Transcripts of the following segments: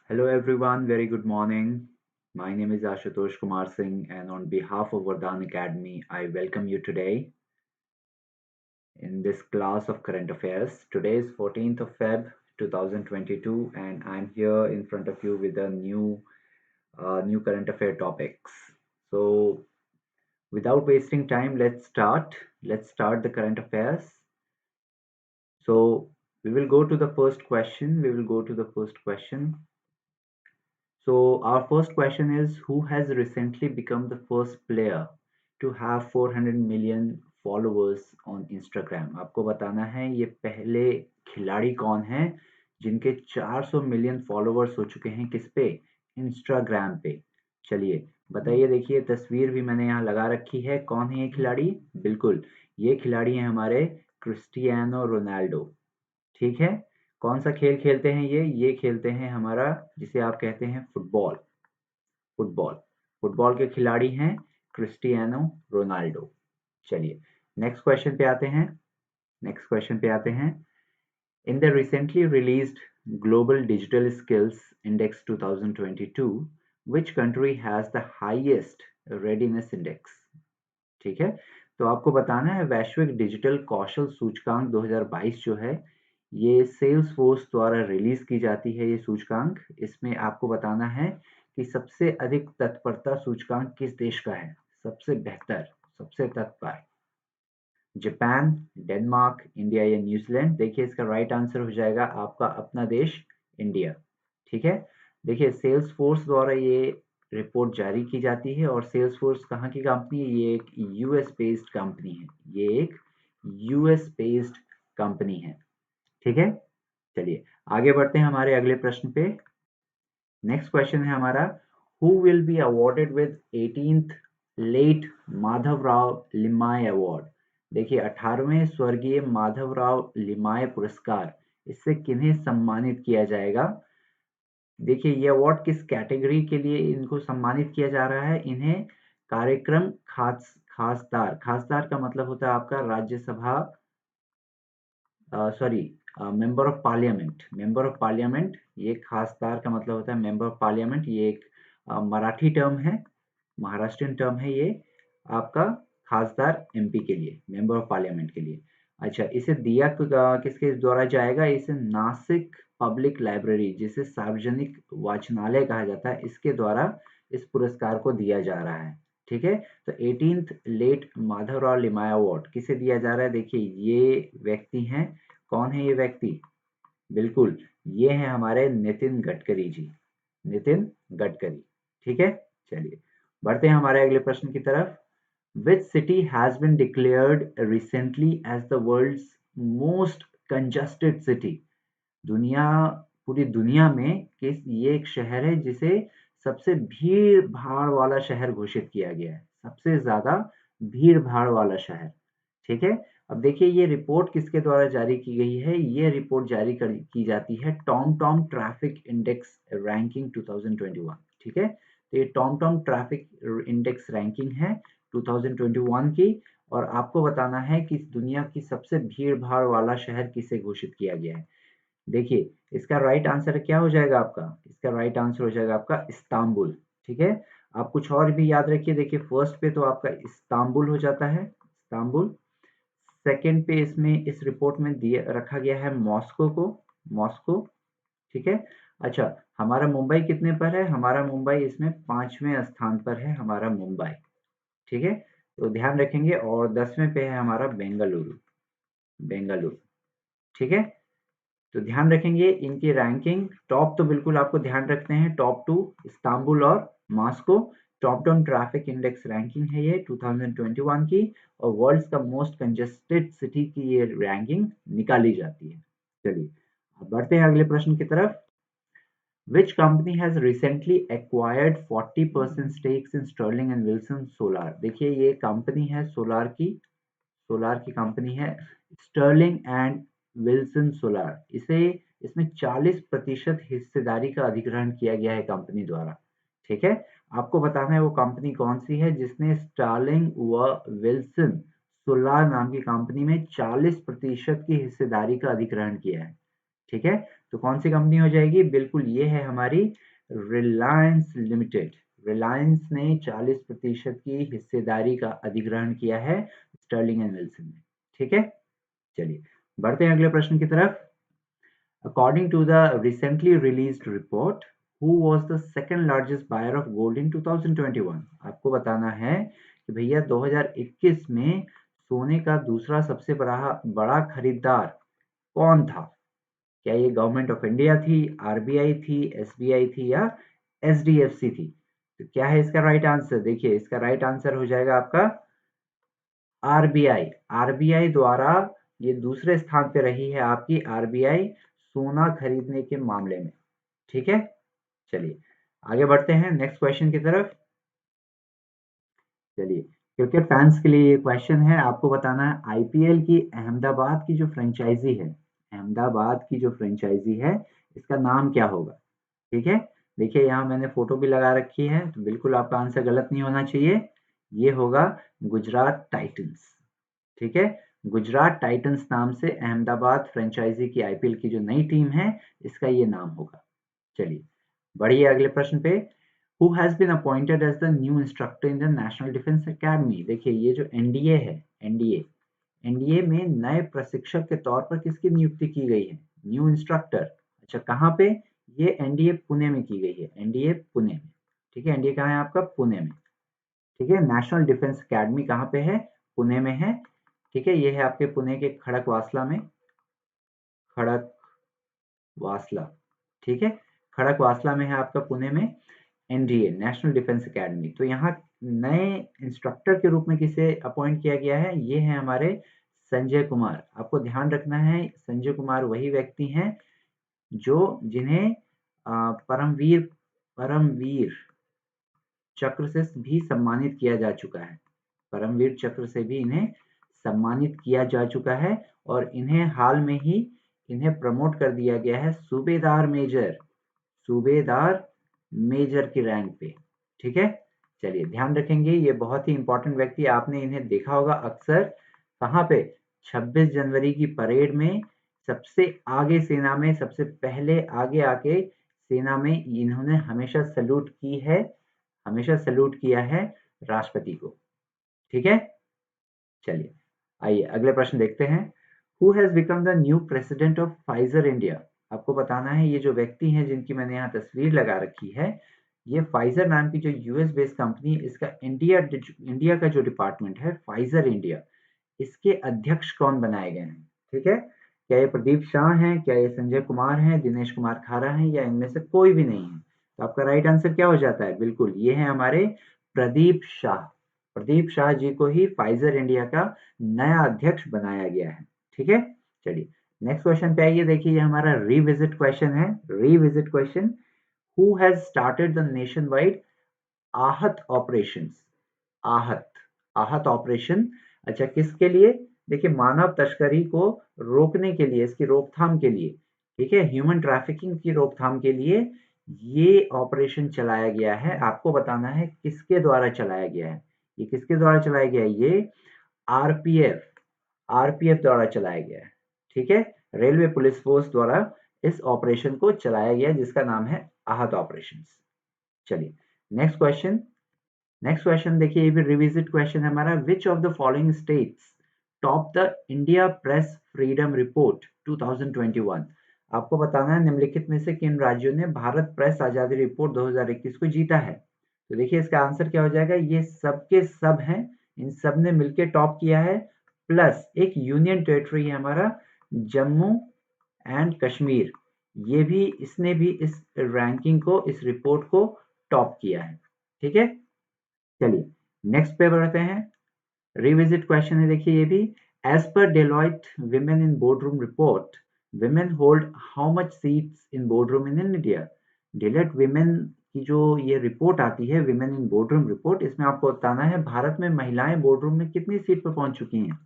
Hello everyone, very good morning. My name is Ashutosh Kumar Singh, and on behalf of Vardhan Academy, I welcome you today in this class of current affairs. Today is 14th of Feb 2022, and I'm here in front of you with a new current affair topics. So, without wasting time, let's start. Let's start the current affairs. So, we will go to the first question. We will go to the first question. So our first question is, who has recently become the first player to have 400 million followers on Instagram? आपको बताना है ये पहले खिलाड़ी कौन हैं जिनके 400 million followers हो चुके हैं किस पे? इंस्टाग्राम पे। चलिए बताइए, देखिए तस्वीर भी मैंने यहाँ लगा रखी है। कौन है ये खिलाड़ी? बिल्कुल, ये खिलाड़ी हैं हमारे क्रिस्टियानो रोनाल्डो। ठीक है। कौन सा खेल खेलते हैं ये खेलते हैं हमारा, जिसे आप कहते हैं फुटबॉल। फुटबॉल फुटबॉल के खिलाड़ी हैं क्रिस्टियानो रोनाल्डो। चलिए नेक्स्ट क्वेश्चन पे आते हैं। नेक्स्ट क्वेश्चन पे आते हैं। In the recently released global digital skills index 2022, which country has the highest readiness index? ठीक है। तो आपको बताना है वैश्विक डिजिटल कौशल सूचकांक 2022 जो है, ये सेल्स फोर्स द्वारा रिलीज की जाती है ये सूचकांक। इसमें आपको बताना है कि सबसे अधिक तत्परता सूचकांक किस देश का है, सबसे बेहतर, सबसे तत्पर। जापान, डेनमार्क, इंडिया या न्यूजीलैंड? देखिए इसका राइट आंसर हो जाएगा आपका अपना देश, इंडिया। ठीक है। देखिए सेल्स फोर्स द्वारा ये रिपोर्ट जारी की जाती है, और सेल्स फोर्स कहाँ की कंपनी है? ये एक यूएस बेस्ड कंपनी है। ये एक यूएस बेस्ड कंपनी है। ठीक है। चलिए आगे बढ़ते हैं हमारे अगले प्रश्न पे। नेक्स्ट क्वेश्चन है हमारा, who will be awarded with 18th late Madhavrao Limaye award? देखिए 18वें स्वर्गीय माधवराव लिमाय पुरस्कार, इससे किन्हें सम्मानित किया जाएगा? देखिए ये अवार्ड किस कैटेगरी के लिए इनको सम्मानित किया जा रहा है? इन्हें कार्यक्रम खासदार, खासदार का मतलब होता है आपका Rajya Sabha, sorry, member of parliament. Member of parliament, ये खासदार का मतलब होता है मेंबर ऑफ पार्लियामेंट। ये एक मराठी टर्म है, महाराष्ट्रियन टर्म है ये आपका। खासदार एमपी के लिए, मेंबर ऑफ पार्लियामेंट के लिए। अच्छा, इसे दिया किसके द्वारा जाएगा? इसे नासिक पब्लिक लाइब्रेरी, जिसे सार्वजनिक वाचनालय कहा जाता है, इसके द्वारा इस पुरस्कार को दिया जा रहा है। ठीक है। तो 18th late Madhavrao Limaye award किसे दिया जा रहा है? देखिए ये व्यक्ति हैं। कौन है ये व्यक्ति? बिल्कुल, ये है हमारे नितिन गडकरी जी। नितिन गडकरी। ठीक है। चलिए बढ़ते हैं हमारे अगले प्रश्न की तरफ। Which city has been declared recently as the world's most congested city? दुनिया, पूरी दुनिया में ये एक शहर है जिसे सबसे भीड़ भाड़ वाला शहर घोषित किया गया है। सबसे ज्यादा भीड़ भाड़ वाला शहर। ठीक है। अब देखिए ये रिपोर्ट किसके द्वारा जारी की गई है? ये रिपोर्ट जारी की जाती है Tom Tom traffic index ranking 2021। ठीक है। तो ये Tom Tom traffic index ranking है 2021 की, और आपको बताना है कि दुनिया की सबसे भीड़ भाड़ वाला शहर किसे घोषित किया गया है। देखिए इसका राइट आंसर क्या हो जाएगा आपका? इसका राइट आंसर हो जाएगा आपका इस्तांबुल। ठीक है। आप कुछ और भी याद रखिए। देखिए फर्स्ट पे तो आपका इस्तांबुल हो जाता है, इस्तांबुल। सेकंड पे इसमें इस रिपोर्ट में दिया रखा गया है मॉस्को को, मॉस्को। ठीक है। अच्छा, हमारा मुंबई कितने पर है? हमारा मुंबई इसमें 5वें स्थान पर है, हमारा मुंबई। ठीक है। तो ध्यान रखेंगे। और 10वें पे है हमारा बेंगलुरु, बेंगलुरु। ठीक है। तो ध्यान रखेंगे इनकी रैंकिंग। टॉप तो बिल्कुल आपको ध्यान रखते हैं, टॉप टू इस्तांबुल और Moscow. Top down traffic index ranking है ये 2021 की, और वर्ल्ड्स का मोस्ट कंजेस्टेड सिटी की ये रैंकिंग निकाली जाती है। चलिए अब बढ़ते हैं अगले प्रश्न की तरफ। Which company has recently acquired 40% stakes in Sterling and Wilson Solar? देखिए ये कंपनी है सोलार की, सोलार की कंपनी है स्टर्लिंग एंड विल्सन सोलार। इसे इसमें 40% हिस्सेदारी का अधिग्रहण किया गया है कंपनी द्वारा। ठीक है। आपको बताना है वो कंपनी कौन सी है जिसने स्टार्लिंग व विल्सन सोलार नाम की कंपनी में 40% की हिस्सेदारी का अधिग्रहण किया है। ठीक है। तो कौन सी कंपनी हो जाएगी? बिल्कुल ये है हमारी रिलायंस लिमिटेड। रिलायंस ने 40% की हिस्सेदारी का अधिग्रहण किया है स्टर्लिंग एंड विल्सन में। ठीक है, चलिए बढ़ते हैं अगले प्रश्न की तरफ। According to the recently released report, who was the second largest buyer of gold in 2021? आपको बताना है कि भैया 2021 में सोने का दूसरा सबसे बड़ा खरीदार कौन था? क्या ये गवर्नमेंट ऑफ इंडिया थी, आरबीआई थी, एसबीआई थी या एसडीएफसी थी? तो क्या है इसका राइट आंसर? देखिए इसका राइट आंसर हो जाएगा आपका आरबीआई। आरबीआई द्वारा ये दूसरे स्थान पे रही है आपकी आरबीआई सोना खरीदने के मामले में। ठीक है, चलिए आगे बढ़ते हैं नेक्स्ट क्वेश्चन की तरफ। चलिए क्रिकेट फैंस के लिए ये क्वेश्चन है, आपको बताना है आईपीएल की अहमदाबाद की जो फ्रेंचाइजी है, अहमदाबाद की जो फ्रेंचाइजी है इसका नाम क्या होगा? ठीक है, देखिए यहाँ मैंने फोटो भी लगा रखी है, तो बिल्कुल आपका आंसर गलत नहीं होना चाहिए। ये होगा गुजरात टाइटंस। ठीक है, गुजरात टाइटंस नाम से अहमदाबाद फ्रेंचाइजी की आईपीएल की जो नई टीम है इसका ये नाम होगा। चलिए बढ़िए अगले प्रश्न पे। Who has been appointed as the new instructor in the National Defence Academy? देखिए ये जो एनडीए है, एनडीए में नए प्रशिक्षक के तौर पर किसकी नियुक्ति की गई है? New instructor. अच्छा कहाँ पे? ये एनडीए पुणे में की गई है, एनडीए पुणे में। ठीक है, एनडीए कहाँ है आपका? पुणे में। ठीक है, नेशनल डिफेंस एकेडमी कहाँ पे है? पुणे में है। ठीक है, ये है आपके पुणे के खड़कवासला में, खड़कवासला। ठीक है, खड़कवासला में है आपका पुणे में एनडीए, नेशनल डिफेंस एकेडमी। तो यहाँ नए इंस्ट्रक्टर के रूप में किसे अपॉइंट किया गया है? ये है हमारे संजय कुमार। आपको ध्यान रखना है संजय कुमार वही व्यक्ति हैं जो जिन्हें परमवीर परमवीर चक्र से भी सम्मानित किया जा चुका है। परमवीर चक्र से भी इन्हें सम्मानित किया जा चुका है और इन्हें हाल में ही इन्हें प्रमोट कर दिया गया है सूबेदार मेजर, सूबेदार मेजर की रैंक पे। ठीक है, चलिए ध्यान रखेंगे ये बहुत ही इंपॉर्टेंट व्यक्ति, आपने इन्हें देखा होगा अक्सर कहाँ पे? 26 जनवरी की परेड में सबसे आगे सेना में सबसे पहले आगे आके सेना में इन्होंने हमेशा सैल्यूट की है, हमेशा सैल्यूट किया है राष्ट्रपति को। ठीक है, चलिए आइए अगले प्रश्न देखते हैं। Who has become the new president of Pfizer India? आपको बताना है ये जो व्यक्ति हैं जिनकी मैंने यहाँ तस्वीर लगा रखी है, ये फाइजर नाम की जो यूएस बेस्ड कंपनी, इसका इंडिया का जो डिपार्टमेंट है फाइजर इंडिया, इसके अध्यक्ष कौन बनाए गए हैं? ठीक है, क्या ये प्रदीप शाह हैं, क्या ये संजय कुमार हैं, दिनेश कुमार खारा हैं या इनमें से कोई भी नहीं है? तो आपका राइट आंसर क्या हो जाता है? बिल्कुल ये है हमारे प्रदीप शाह। प्रदीप शाह जी को ही फाइजर इंडिया का नया अध्यक्ष बनाया गया है। ठीक है, चलिए नेक्स्ट क्वेश्चन पे आइए। देखिए ये हमारा रिविजिट क्वेश्चन है, revisit question. Who has started the nation wide आहत ऑपरेशंस? आहत, आहत ऑपरेशन। अच्छा किसके लिए? देखिए मानव तस्करी को रोकने के लिए, इसकी रोकथाम के लिए, ठीक है, ह्यूमन ट्रैफिकिंग की रोकथाम के लिए ये ऑपरेशन चलाया गया है। आपको बताना है किसके द्वारा चलाया गया है। ये किसके द्वारा चलाया गया है? ये आरपीएफ, आरपीएफ द्वारा चलाया गया है। ठीक है, रेलवे पुलिस फोर्स द्वारा इस ऑपरेशन को चलाया गया जिसका नाम है आहत ऑपरेशन। चलिए नेक्स्ट क्वेश्चन। नेक्स्ट क्वेश्चन देखिए ये भी रिविजिट क्वेश्चन है हमारा। Which of the following states top the India press freedom report 2021? आपको बताना है निम्नलिखित में से किन राज्यों ने भारत प्रेस आजादी रिपोर्ट 2021 को जीता है? तो देखिए इसका आंसर क्या हो जाएगा? ये सब के सब हैं, इन सब ने मिलकर टॉप किया है, प्लस एक यूनियन टेरिटरी है हमारा जम्मू एंड कश्मीर, ये भी इसने भी इस रैंकिंग को, इस रिपोर्ट को टॉप किया है। ठीक है, चलिए नेक्स्ट पे बढ़ते हैं। रिविजिट क्वेश्चन है देखिए ये भी। As per Deloitte women in boardroom report, women hold how much seats in boardroom in India? Deloitte women की जो ये रिपोर्ट आती है, विमेन इन बोर्डरूम रिपोर्ट, इसमें आपको बताना है भारत में महिलाएं बोर्डरूम में कितनी सीट पर पहुंच चुकी हैं।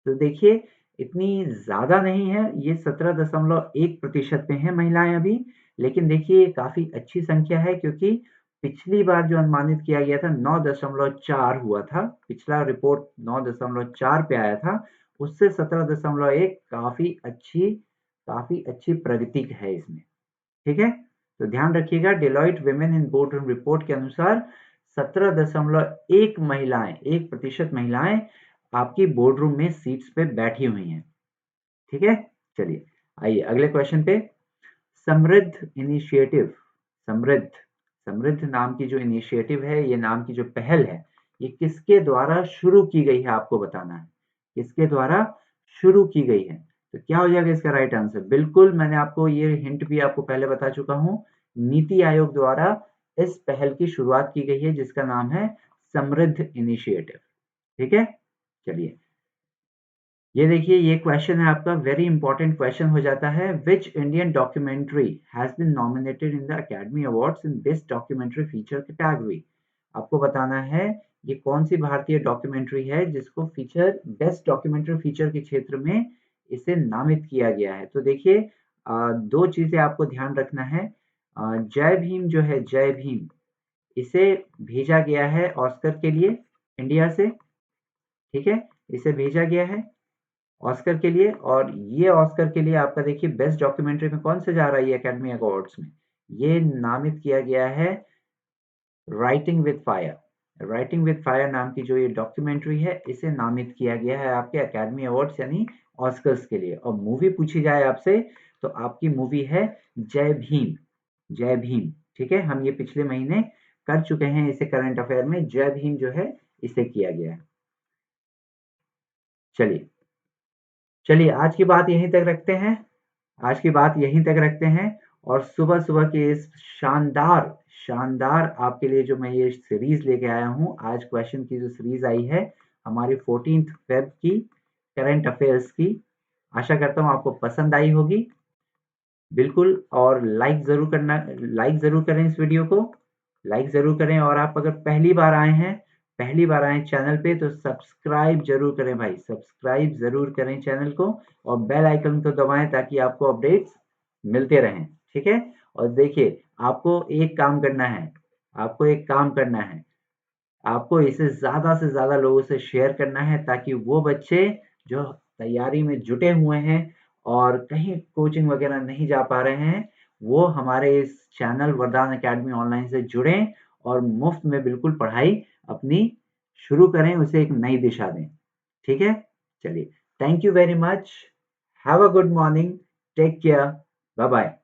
तो देखिए इतनी ज़्यादा नहीं है, ये 17.1% पे हैं महिलाएं अभी, लेकिन देखिए ये काफ़ी अच्छी संख्या है क्योंकि पिछली बार जो अनुमानित किया गया था 9.4 हुआ था, पिछला रिपोर्ट 9.4 पे आया था, उससे 17.1 काफ़ी अच्छी काफ़ी अच्छी प्रगति है इसमें, ठीक है? तो ध्यान रखिएगा, डेलॉइट विमेन इन बोर्ड रूम रिपोर्ट के अनुसार 17.1 महिलाएं, 1% महिलाएं आपकी बोर्ड रूम में सीट्स पे बैठी हुई हैं, ठीक है? चलिए आइए अगले क्वेश्चन पे। समृद्ध इनिशिएटिव, समृद्ध, समृद्ध नाम की जो इनिशिएटिव है, ये नाम की जो पहल है, ये किसके द्वारा शुरू की गई है आपको बताना है, किसके द्वारा शुरू की गई है। तो क्या हो जाएगा इसका राइट आंसर? बिल्कुल, मैंने आपको ये हिंट भी आपको पहले बता चुका हूँ, नीति आयोग द्वारा इस पहल की शुरुआत की गई है जिसका नाम है समृद्ध इनिशिएटिव, ठीक है? चलिए ये देखिए, ये क्वेश्चन है आपका, वेरी इंपॉर्टेंट क्वेश्चन हो जाता है। Which Indian documentary has been nominated in the Academy Awards in best documentary feature category. आपको बताना है ये कौन सी भारतीय डॉक्यूमेंट्री है जिसको फीचर, बेस्ट डॉक्यूमेंट्री फीचर के क्षेत्र में इसे नामित किया गया है। तो देखिए दो चीजें आपको ध्यान रखना है। जय भीम जो है, जय भीम, इसे भेजा गया है ऑस्कर के लिए इंडिया से, ठीक है? इसे भेजा गया है ऑस्कर के लिए, और ये ऑस्कर के लिए आपका देखिए बेस्ट डॉक्यूमेंट्री में कौन से जा रहा है ये एकेडमी अवार्ड्स में, ये नामित किया गया है writing with fire. Writing with fire नाम की जो ये डॉक्यूमेंट्री है, इसे नामित किया गया है आपके एकेडमी अवार्ड्स यानी ऑस्कर्स के लिए। और मूवी पूछी जाए आपसे तो आपकी मूवी है जय भीम, जय भीम, ठीक है? हम ये पिछले महीने कर चुके हैं इसे करंट अफेयर में, जय भीम जो है इसे किया गया है। चलिए चलिए आज की बात यहीं तक रखते हैं, आज की बात यहीं तक रखते हैं। और सुबह-सुबह की इस शानदार, शानदार आपके लिए जो मैं ये सीरीज़ लेके आया हूँ, आज क्वेश्चन की जो सीरीज़ आई है, हमारी 14th फ़ेब की करंट अफ़ेयर्स की, आशा करता हूँ आपको पसंद आई होगी। बिल्कुल, और लाइक ज़रूर करना, लाइक ज़रूर करें इस वीडियो को, लाइक ज़रूर करें। और आप अगर पहली बार आए हैं, पहली बार आए चैनल पे, तो सब्सक्राइब ज़रूर करें भाई, सब्सक्राइब ज़रूर करें चैनल को, और बेल आइकन को दबाएँ ताकि आपको अपडेट्स मिलते रहें, ठीक है? और देखिए, आपको एक काम करना है, आपको एक काम करना है, आपको इसे ज़्यादा से ज़्यादा लोगों से शेयर करना है ताकि वो बच्चे जो तैयारी में जुटे हुए हैं और कहीं कोचिंग वगैरह नहीं जा पा रहे हैं, वो हमारे इस चैनल वरदान अकेडमी ऑनलाइन से जुड़ें और मुफ्त में बिल्कुल पढ़ाई अपनी शुरू करें, उसे एक नई दिशा दें, ठीक है? चलिए, thank you very much, have a good morning, take care, bye bye.